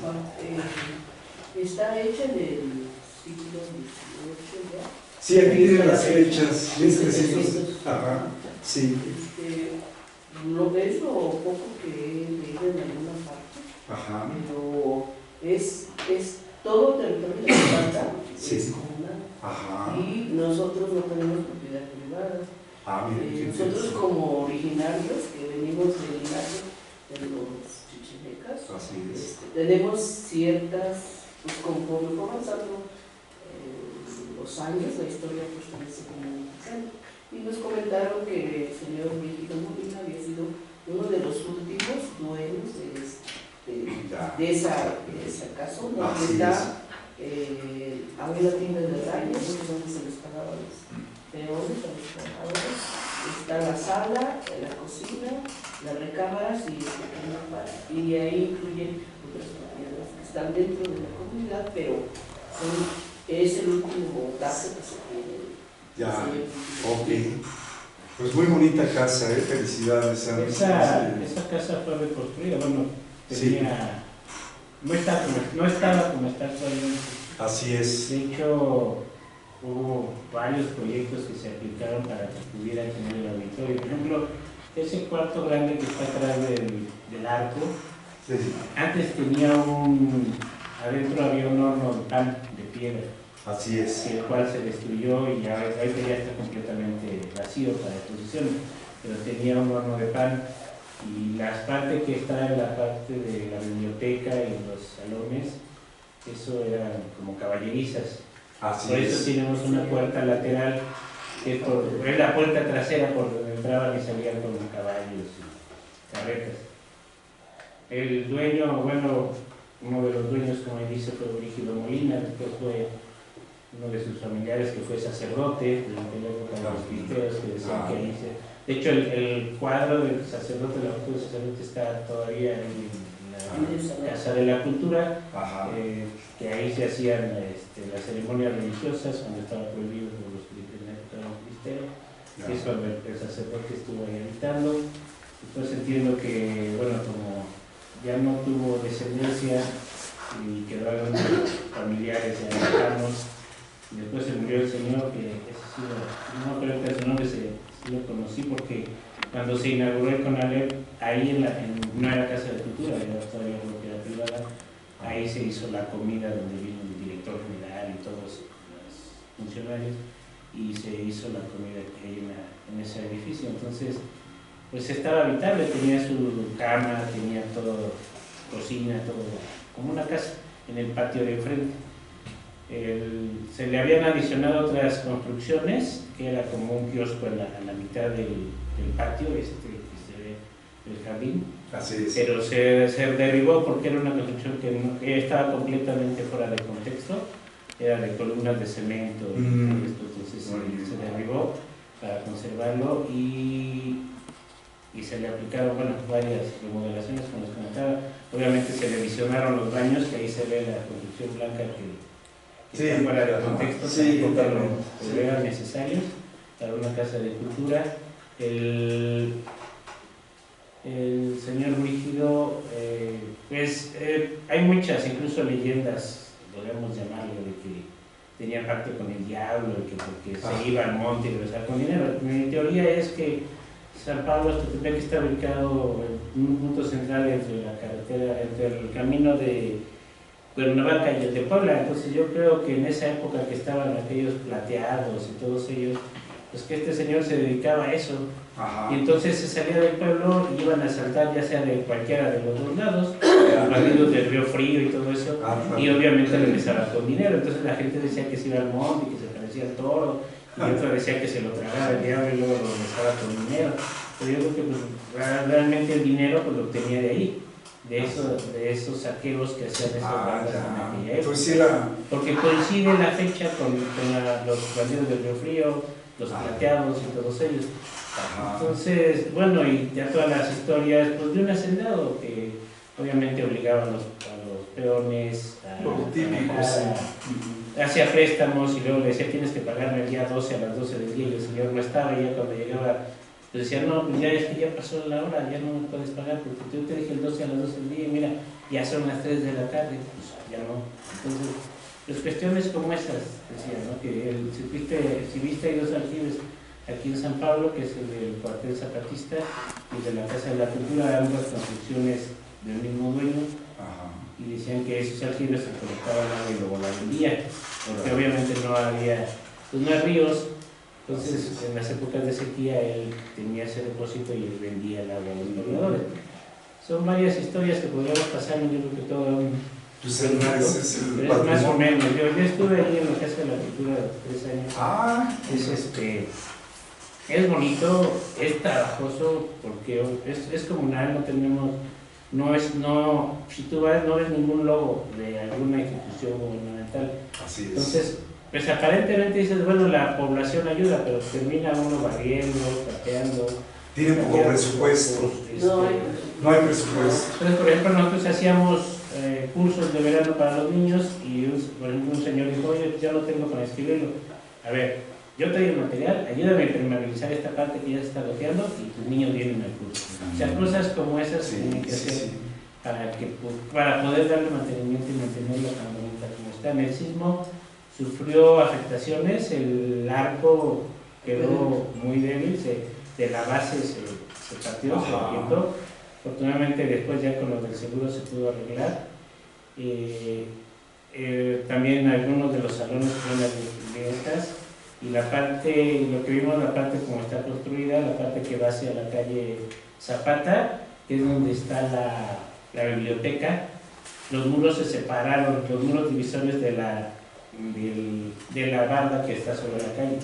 Está hecha en el siglo XVIII ya. Sí, aquí tienen las fechas, 1300. Ajá, sí. Lo ves o poco que he leído en alguna parte. Ajá. Pero es todo territorio de la banda, Sí. es comunal. Ajá. Y nosotros no tenemos propiedad privada. Nosotros como originarios que venimos del linaje de los chichimecas, tenemos ciertas, pues conforme fue avanzando los años, la historia pues también se comunicando. Y nos comentaron que el señor Rígido Molina había sido uno de los últimos dueños de esa casa, donde está había la tienda de rayas, donde se les pagaba los peones, a los trabajadores. Está la sala, la cocina, las recámaras y el pequeño patio. Y ahí incluyen otras propiedades que están dentro de la comunidad, pero es el último dato que se tiene. Ya, ok. Pues muy bonita casa, felicidades. Esa casa fue reconstruida, bueno, tenía, no estaba como está actualmente. Así es. De hecho, hubo varios proyectos que se aplicaron para que pudiera tener el auditorio. Por ejemplo, ese cuarto grande que está atrás del arco, Sí. antes tenía adentro había un horno de pan de piedra. Así es. El cual se destruyó y ahorita ya está completamente vacío para exposición, pero tenía un horno de pan y la parte que está en la parte de la biblioteca y los salones, eso eran como caballerizas. Así Por eso es. tenemos una puerta lateral que es la puerta trasera por donde entraban y salían con los caballos y carretas. El dueño, bueno, uno de los dueños, como dice, fue Rígido Molina, que fue uno de sus familiares que fue sacerdote durante la época de los cristeros, que decían que ahí de hecho el cuadro del sacerdote, la foto del sacerdote está todavía en la Casa de la Cultura, que ahí se hacían las ceremonias religiosas cuando estaba prohibido por los cristeros, que es cuando el sacerdote estuvo ahí habitando. Después entiendo que, bueno, como ya no tuvo descendencia y quedaron familiares ya lejanos, y después se murió el señor, que ese sí, no creo que su nombre sí lo conocí porque cuando se inauguró el CONALEP, ahí no era Casa de Cultura, era todavía propiedad privada, ahí se hizo la comida donde vino el director general y todos los funcionarios, y se hizo la comida ahí en ese edificio. Entonces, pues estaba habitable, tenía su cama, tenía todo, cocina, todo, como una casa en el patio de enfrente. Se le habían adicionado otras construcciones, que era como un kiosco a la mitad del patio, que se ve el jardín. Así es. Pero se derribó porque era una construcción que estaba completamente fuera de contexto era de columnas de cemento, entonces se derribó para conservarlo y se le aplicaron varias remodelaciones, como les comentaba. Obviamente se revisionaron los baños, que ahí se ve la construcción blanca que está fuera de contexto, porque eran necesarios para una casa de cultura. El señor Brígido, hay muchas, incluso leyendas, podríamos llamarlo, de que tenía pacto con el diablo, porque se iba al monte y regresaba con dinero. Mi teoría es que San Pablo Astotepec está ubicado en un punto central entre la carretera, entre el camino de Cuernavaca y el de Puebla. Entonces yo creo que en esa época que estaban aquellos plateados y todos ellos, pues que este señor se dedicaba a eso. Ajá. Y entonces se salía del pueblo y iban a saltar ya sea de cualquiera de los dos lados, los bandidos del Río Frío y todo eso, y obviamente regresaban con dinero. Entonces la gente decía que se iba al monte y que se parecía al toro, y otro decía que se lo tragaba el diablo y luego lo regresaba con dinero. Pero yo creo que pues, realmente el dinero pues, lo obtenía de ahí, de esos saqueos que hacían esas bandas en aquella época. Porque coincide la fecha con los bandidos del Río Frío, los plateados y todos ellos. Entonces, bueno, y ya todas las historias pues, de un hacendado que obviamente obligaba a los peones hacía préstamos y luego le decía tienes que pagarme el día 12 a las 12 del día y el señor no estaba, y ya cuando llegaba pues decía no, pues ya es que ya pasó la hora, ya no me puedes pagar porque yo te dije el 12 a las 12 del día y mira, ya son las 3 de la tarde, pues ya no. Entonces, pues cuestiones como esas, decía, ¿no? Que si viste hay dos aljibes aquí en San Pablo, que es el del cuartel zapatista y de la Casa de la Cultura, ambas construcciones del mismo dueño. Y decían que esos aljibes se conectaban agua y luego la vendía, porque obviamente no había, pues no hay ríos, entonces en las épocas de sequía él tenía ese depósito y él vendía el agua a los pobladores. Son varias historias que podríamos pasar, yo creo que todo pues el es más o menos. Yo estuve ahí en la Casa de la Cultura 3 años. Es bonito, es trabajoso porque es comunal, no tenemos, si tú vas no ves ningún logo de alguna institución gubernamental. Así es. Entonces, pues aparentemente dices, bueno, la población ayuda, pero termina uno barriendo, trapeando. Tiene poco presupuesto. No hay presupuesto. Entonces, por ejemplo, nosotros hacíamos cursos de verano para los niños y por ejemplo, un señor dijo, oye, yo no tengo para escribirlo. A ver, yo te doy el material, ayúdame a permeabilizar esta parte que ya se está bloqueando y tus niños vienen al curso. O sea, cosas como esas tienen que hacer para poder darle mantenimiento y mantenerla tan bonita como está. En el sismo sufrió afectaciones, el arco quedó muy débil, de la base se partió, se abrió. Afortunadamente después ya con lo del seguro se pudo arreglar. También algunos de los salones fueron grietas. Y la parte, lo que vimos, la parte como está construida, la parte que va hacia la calle Zapata, que es donde está la biblioteca, los muros se separaron, los muros divisores de la barda que está sobre la calle.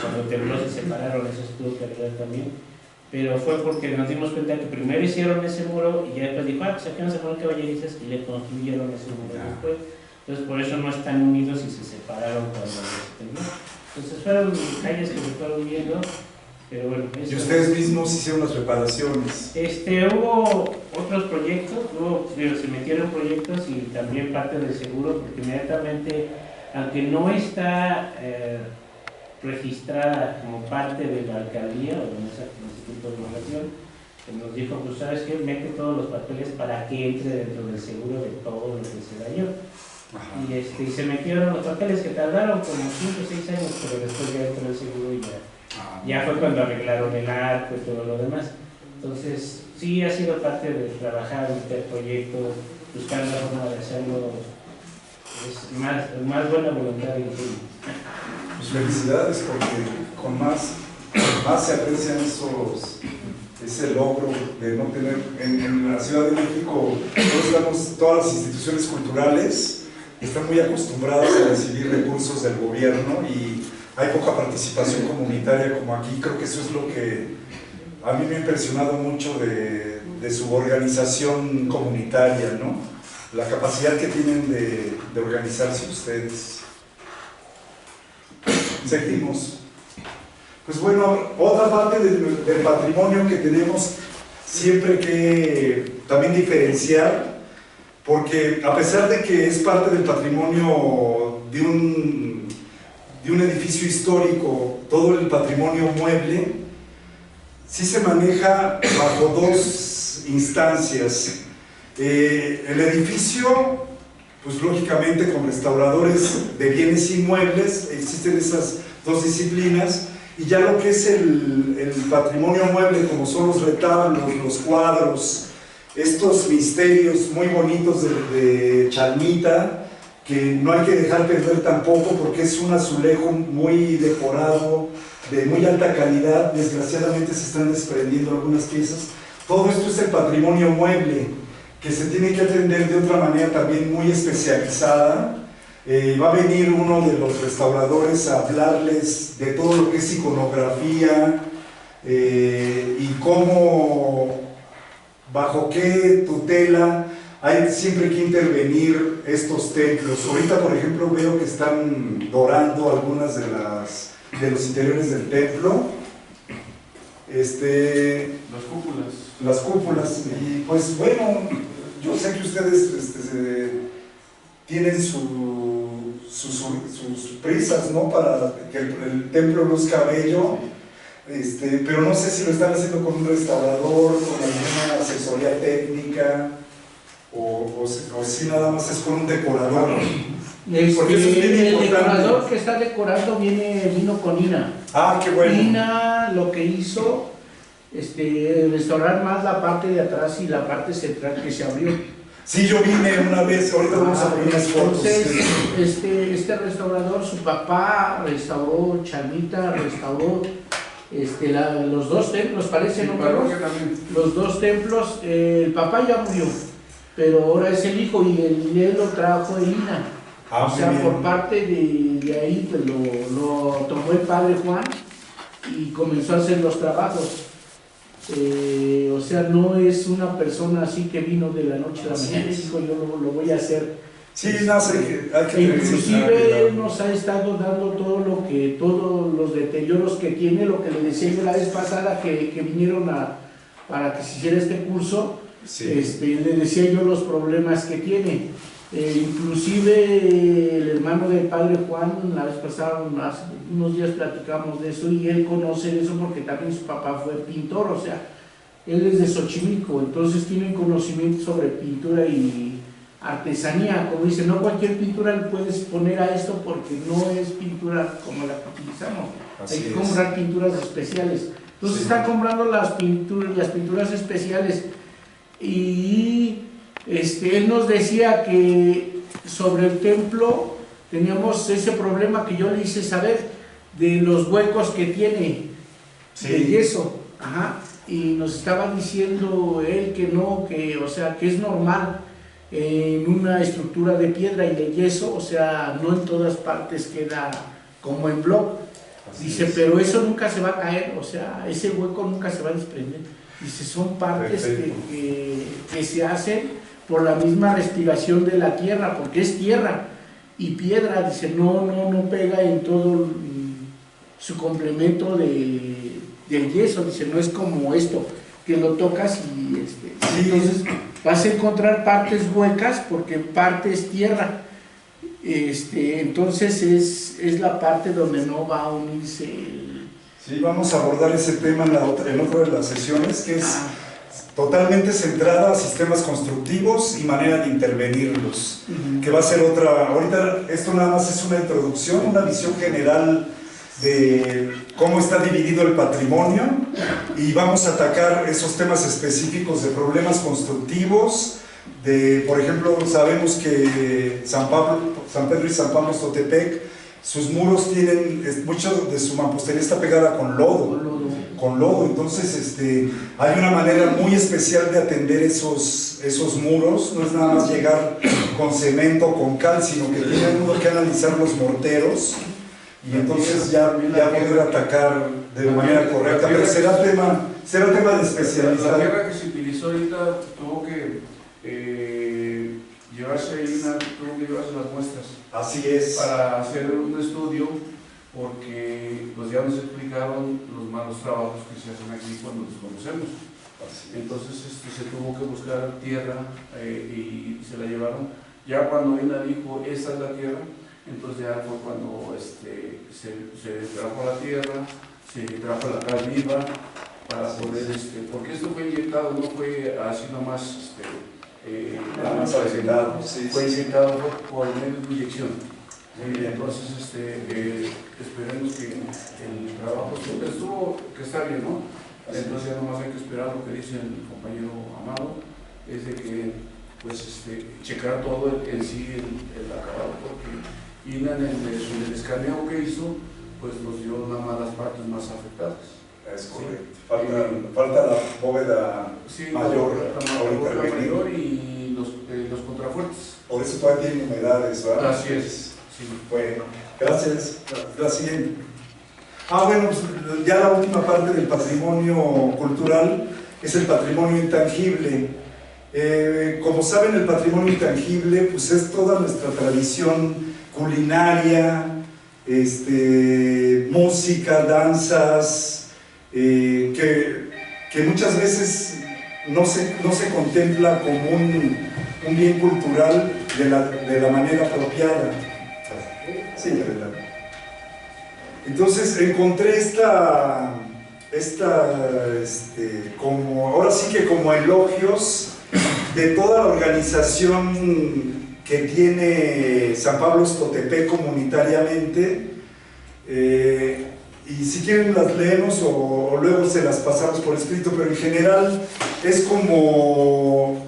Cuando tembló se separaron, eso se tuvo que arreglar también. Pero fue porque nos dimos cuenta que primero hicieron ese muro y ya después dijo, pues aquí vamos a poner caballerizas y le construyeron ese muro después. Entonces por eso no están unidos y se separaron cuando se tembló. Entonces fueron calles que se fueron viendo, pero bueno. ¿Y ustedes mismos hicieron las reparaciones? Hubo otros proyectos, se metieron proyectos y también parte del seguro, porque inmediatamente, aunque no está registrada como parte de la alcaldía o de esa instituto de población, nos dijo, pues sabes qué, mete todos los papeles para que entre dentro del seguro de todo lo que se dañó. Y se metieron los papeles que tardaron como 5 o 6 años, pero después ya entró el seguro y ya fue cuando arreglaron el arco y todo lo demás. Entonces, sí ha sido parte de trabajar, meter proyectos, buscar la forma de hacerlo, es más buena voluntad y ingenio. Pues felicidades, porque con más se aprecian ese logro de no tener en la Ciudad de México. Todas las instituciones culturales están muy acostumbradas a recibir recursos del gobierno y hay poca participación comunitaria como aquí. Creo que eso es lo que a mí me ha impresionado mucho de su organización comunitaria, ¿no? La capacidad que tienen de organizarse ustedes. Seguimos. Pues bueno, otra parte del patrimonio que tenemos siempre que también diferenciar, porque a pesar de que es parte del patrimonio de un edificio histórico, todo el patrimonio mueble, sí se maneja bajo dos instancias. El edificio, pues lógicamente con restauradores de bienes inmuebles, existen esas dos disciplinas, y ya lo que es el patrimonio mueble, como son los retablos, los cuadros, estos misterios muy bonitos de Chalmita, que no hay que dejar perder tampoco porque es un azulejo muy decorado, de muy alta calidad. Desgraciadamente se están desprendiendo algunas piezas. Todo esto es el patrimonio mueble, que se tiene que atender de otra manera también muy especializada. Va a venir uno de los restauradores a hablarles de todo lo que es iconografía y cómo, bajo qué tutela hay siempre que intervenir estos templos. Ahorita, por ejemplo, veo que están dorando algunas de los interiores del templo. Las cúpulas. Y pues bueno, yo sé que ustedes tienen sus prisas, ¿no?, para que el templo luzca bello, pero no sé si lo están haciendo con un restaurador, con alguna asesoría técnica, o si nada más es con un decorador. Porque eso es bien el importante. decorador que está decorando vino con INA. Ah, qué bueno. INA lo que hizo, restaurar más la parte de atrás y la parte central que se abrió. Sí, yo vine una vez, ahorita vamos a poner unas fotos. Entonces, este restaurador, su papá restauró Chalmita, restauró los dos templos, parece, ¿no? Los dos templos, el papá ya murió, pero ahora es el hijo y él lo trajo el INA. O sea, por parte de ahí pues, lo tomó el padre Juan y comenzó a hacer los trabajos. O sea, no es una persona así que vino de la noche a la mañana y dijo yo lo voy a hacer. Sí, hay que inclusive él nos ha estado dando todos los deterioros que tiene, lo que le decía yo la vez pasada que vinieron para que se hiciera este curso. Sí. Le decía yo los problemas que tiene. Inclusive el hermano del padre Juan, la vez pasada, hace unos días platicamos de eso y él conoce eso porque también su papá fue pintor, o sea, él es de Xochimilco, entonces tiene conocimiento sobre pintura y artesanía. Como dice, no cualquier pintura le puedes poner a esto porque no es pintura como la que utilizamos. Así hay que comprar pinturas especiales. Entonces están comprando las pinturas especiales y él nos decía que sobre el templo teníamos ese problema que yo le hice saber de los huecos que tiene de yeso. Ajá. Y nos estaba diciendo él que no, o sea, que es normal en una estructura de piedra y de yeso, o sea, no en todas partes queda como en bloc. Dice, pero eso nunca se va a caer, o sea, ese hueco nunca se va a desprender. Dice, son partes que se hacen por la misma respiración de la tierra, porque es tierra y piedra. Dice, no pega en todo su complemento del yeso. Dice, no es como esto, que lo tocas y entonces vas a encontrar partes huecas porque parte es tierra. Entonces es la parte donde no va a unirse Sí, vamos a abordar ese tema en otra de las sesiones, que es totalmente centrada a sistemas constructivos y manera de intervenirlos, que va a ser otra. Ahorita esto nada más es una introducción, una visión general de cómo está dividido el patrimonio, y vamos a atacar esos temas específicos de problemas constructivos. Por ejemplo, sabemos que San Pedro y San Pablo Xotepec, sus muros tienen, mucho de su mampostería está pegada con lodo, entonces hay una manera muy especial de atender esos muros. No es nada más llegar con cemento o con cal, sino que tiene uno que analizar los morteros y entonces ya poder atacar de manera correcta, pero será tema de especialidad. La tierra que se utilizó ahorita tuvo que llevarse las muestras. Así es. Para hacer un estudio porque pues ya nos explicaron los malos trabajos que se hacen aquí cuando los conocemos. Entonces se tuvo que buscar tierra y se la llevaron. Ya cuando INAH dijo, esta es la tierra, entonces ya fue cuando se trajo la tierra, se trajo la cal viva para poder, porque esto fue inyectado, no fue así nomás, fue inyectado por medio de inyección. Entonces, esperemos que el trabajo estuvo, que está bien, ¿no? Entonces ya nomás hay que esperar lo que dice el compañero Amado, es de que, pues, checar todo en sí el acabado, porque INAH en el escaneo que hizo, pues nos dio nada más las partes más afectadas. Es correcto. Sí. Falta la bóveda mayor, la mayor y los contrafuertes. Por eso todavía tiene humedades, ¿verdad? Así es. Sí. Bueno, gracias. La siguiente. Bueno, pues ya la última parte del patrimonio cultural es el patrimonio intangible. Como saben, el patrimonio intangible pues es toda nuestra tradición culinaria, música, danzas, que muchas veces no se contempla como un bien cultural de la manera apropiada. Sí, de verdad. Entonces encontré como, ahora sí que como elogios de toda la organización que tiene San Pablo Xtotepec comunitariamente, y si quieren las leemos o luego se las pasamos por escrito, pero en general es como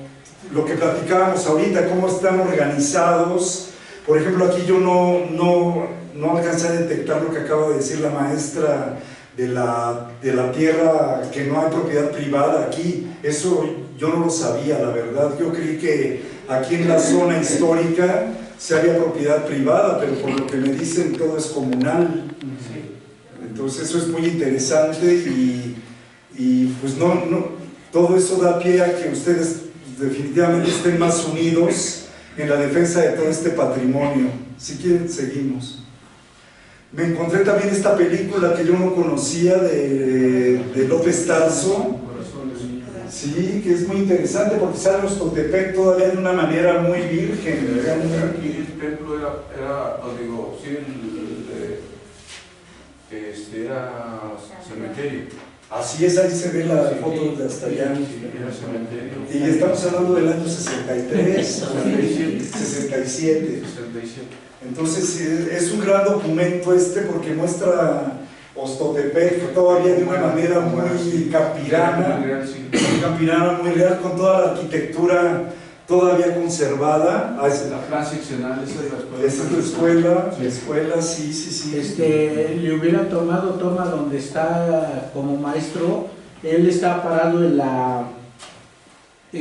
lo que platicábamos ahorita, cómo están organizados. Por ejemplo, aquí yo no alcancé a detectar lo que acaba de decir la maestra de la tierra, que no hay propiedad privada aquí. Eso yo no lo sabía, la verdad. Yo creí que aquí en la zona histórica se había propiedad privada, pero por lo que me dicen todo es comunal. Entonces eso es muy interesante y pues todo eso da pie a que ustedes definitivamente estén más unidos en la defensa de todo este patrimonio. Si quieren, seguimos. Me encontré también esta película que yo no conocía de López Tarso. Sí, que es muy interesante porque sale Xtotepec todavía de una manera muy virgen. Aquí el templo era cementerio. Así es, ahí se ve la foto de hasta allá. Y estamos hablando del año 63, 67. Entonces es un gran documento porque muestra Xtotepec todavía de una manera muy campirana, muy real, con toda la arquitectura todavía conservada. La plan seccional, esa es la escuela, sí. Le hubiera tomado toma donde está como maestro. Él está parado en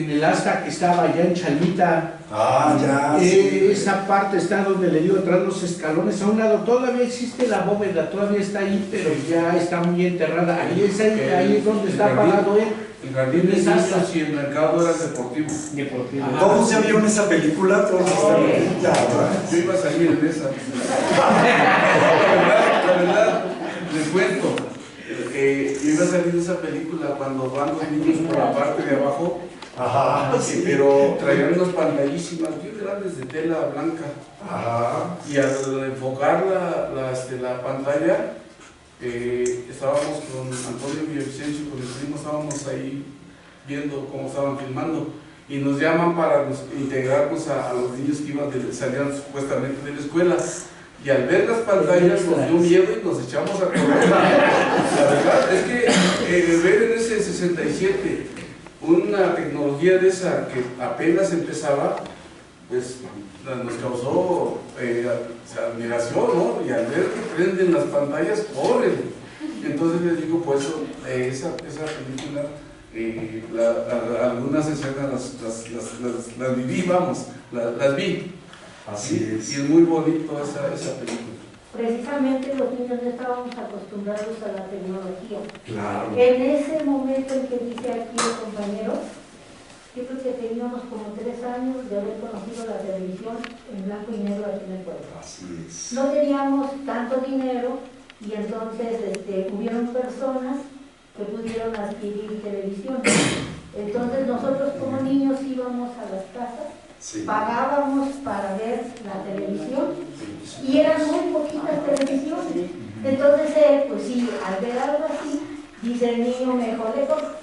el asta que estaba allá en Chalmita. Ya. Esa parte está donde le dio atrás los escalones a un lado. Todavía existe la bóveda, todavía está ahí, pero ya está muy enterrada. Ahí es donde está parado él. El jardín de niños y el mercado era deportivo. ¿Todos ya vieron esa película? Todos yo iba a salir en esa. La verdad, les cuento. Yo iba a salir de esa película cuando van los niños por la parte de abajo. Pero traían unas pantallísimas bien grandes de tela blanca. Y al enfocar la pantalla, estábamos con Antonio Villavicencio, con el primo, estábamos ahí viendo cómo estaban filmando y nos llaman para integrarnos a los niños que salían supuestamente de la escuela, y al ver las pantallas nos dio miedo y nos echamos a correr. La verdad es que ver en ese 67 una tecnología de esa que apenas empezaba, pues nos causó admiración, ¿no? Y al ver que prenden las pantallas, corren. Entonces les digo, pues esa película, algunas escenas las viví, las vi. Así es. Y es muy bonito esa película. Precisamente los niños no estábamos acostumbrados a la tecnología. Claro. En ese momento en que dice aquí el compañero, yo creo que teníamos como 3 años de haber conocido la televisión. en blanco y negro aquí en el pueblo. Así es. No teníamos tanto dinero y entonces hubieron personas que pudieron adquirir televisión. Entonces nosotros como niños íbamos a las casas, Sí. pagábamos para ver la televisión y eran muy poquitas televisiones. Entonces él, pues sí, al ver algo así, dice el niño, mejor le compro.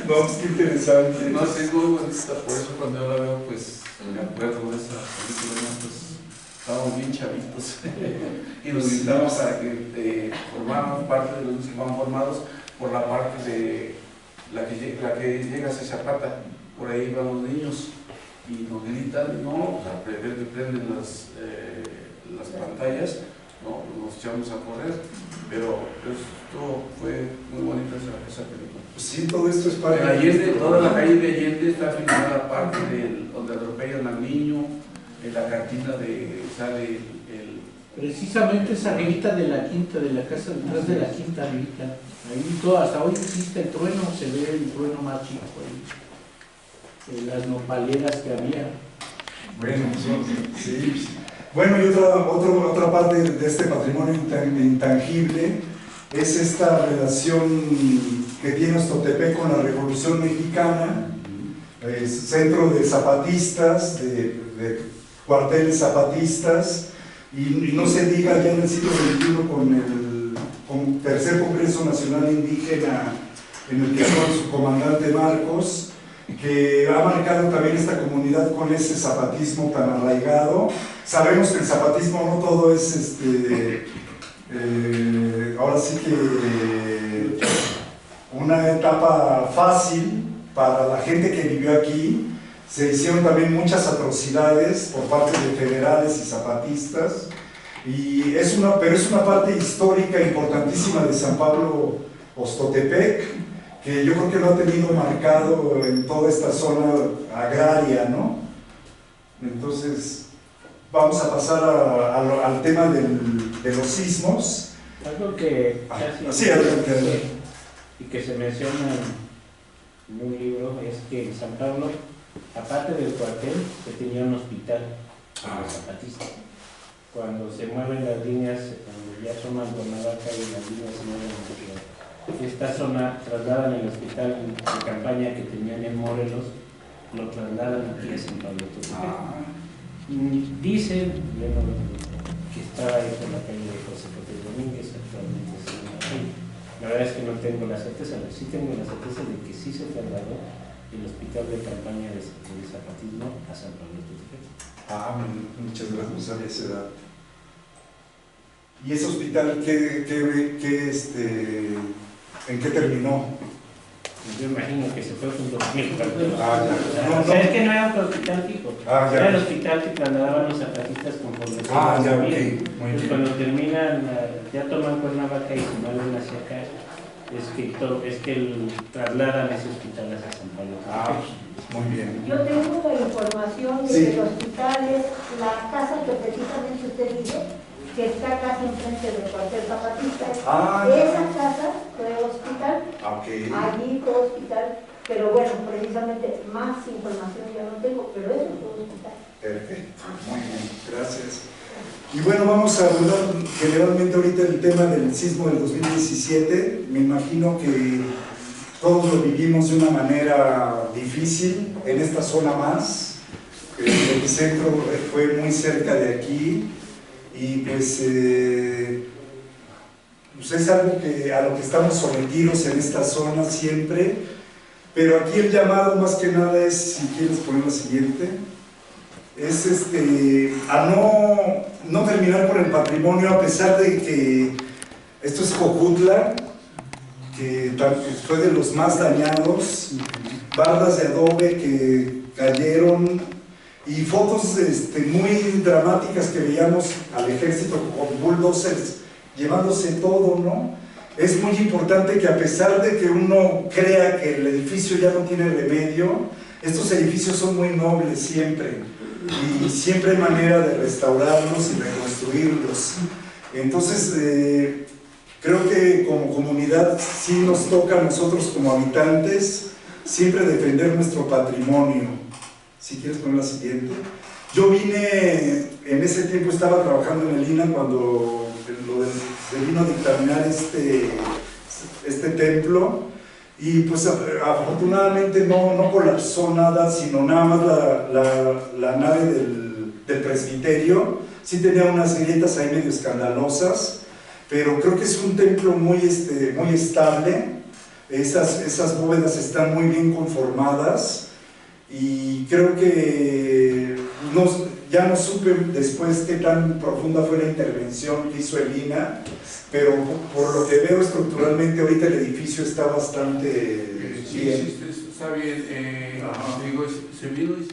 No, pues qué interesante. No, sí, es muy bonita, por eso cuando yo la veo, pues me acuerdo de esa película, ¿no? Pues estábamos bien chavitos y nos invitamos a que formáramos parte de los que van formados por la parte de la que llega hacia Zapata. Por ahí van los niños y nos gritan, no, o sea, prenden las pantallas, no, nos echamos a correr, pero esto fue muy bonita esa película. Pues sí, todo esto es parte En Allende, toda la calle de Allende está filmada la parte donde atropellan al niño, en la cantina de sale el Precisamente esa arribita de la quinta, de la casa detrás de la quinta arribita. Ahí todo, hasta hoy existe el trueno, se ve el trueno más chico ahí. Las nopaleras que había. Bueno, sí. Bueno, y otra parte de este patrimonio intangible es esta relación que tiene Oxtotepec con la Revolución Mexicana, centro de zapatistas, de cuarteles zapatistas, y no se diga ya en el siglo XXI con el tercer Congreso Nacional Indígena, en el que fue su comandante Marcos, que ha marcado también esta comunidad con ese zapatismo tan arraigado. Sabemos que el zapatismo no todo es ahora sí que una etapa fácil para la gente que vivió aquí. Se hicieron también muchas atrocidades por parte de federales y zapatistas, pero es una parte histórica importantísima de San Pablo Oxtotepec, que yo creo que lo ha tenido marcado en toda esta zona agraria, ¿no? Entonces, vamos a pasar al tema de los sismos. Algo que casi sí, adelante. Y que se menciona en un libro es que en San Pablo, aparte del cuartel, se tenía un hospital para los zapatistas. Cuando se mueven las líneas, cuando ya toman Cuernavaca y las líneas se mueven hacia esta zona, trasladan el hospital de campaña que tenían en Morelos, lo trasladan aquí a San Pablo. Dicen, que está ahí por la calle de José Cotes Domínguez, actualmente se llama ahí. La verdad es que no tengo la certeza, sí tengo la certeza de que sí se trasladó el hospital de campaña de zapatismo a San Pablo. Muchas gracias, no sabía esa edad. ¿Y ese hospital en qué terminó? Yo imagino que se fue junto con el cuartel. Ya. Es que no era un hospital fijo, era el hospital que trasladaban los zapatistas conforme ya, ok, muy bien. Cuando terminan, ya toman Cuernavaca y se mueven hacia acá, es que trasladan ese hospital hacia San Pablo. Muy bien. Yo tengo la información de que el hospital es la casa que precisamente usted dice, que está casi enfrente del cuartel zapatista. Esa casa fue hospital, allí fue hospital, pero bueno, precisamente más información ya no tengo, pero eso fue hospital. Perfecto, muy bien, gracias. Y bueno, vamos a hablar generalmente ahorita del tema del sismo del 2017. Me imagino que todos lo vivimos de una manera difícil, en esta zona más. El epicentro fue muy cerca de aquí y pues es algo a lo que estamos sometidos en esta zona siempre, pero aquí el llamado más que nada es, si quieres poner la siguiente, es a no terminar por el patrimonio, a pesar de que esto es Jojutla, que fue de los más dañados, bardas de adobe que cayeron y fotos muy dramáticas que veíamos al ejército con bulldozers llevándose todo, ¿no? Es muy importante que a pesar de que uno crea que el edificio ya no tiene remedio, estos edificios son muy nobles siempre y siempre hay manera de restaurarlos y reconstruirlos. Entonces, creo que como comunidad sí nos toca a nosotros como habitantes siempre defender nuestro patrimonio, Si quieres poner la siguiente. Yo vine, en ese tiempo estaba trabajando en el INAH cuando se vino a dictaminar este templo, y pues afortunadamente no colapsó nada, sino nada más la nave del presbiterio. Sí tenía unas grietas ahí medio escandalosas, pero creo que es un templo muy estable. Esas bóvedas están muy bien conformadas, y creo que ya no supe después qué tan profunda fue la intervención que hizo el INAH, pero por lo que veo estructuralmente ahorita el edificio está bastante bien. Sí, está bien. Digo, se vino y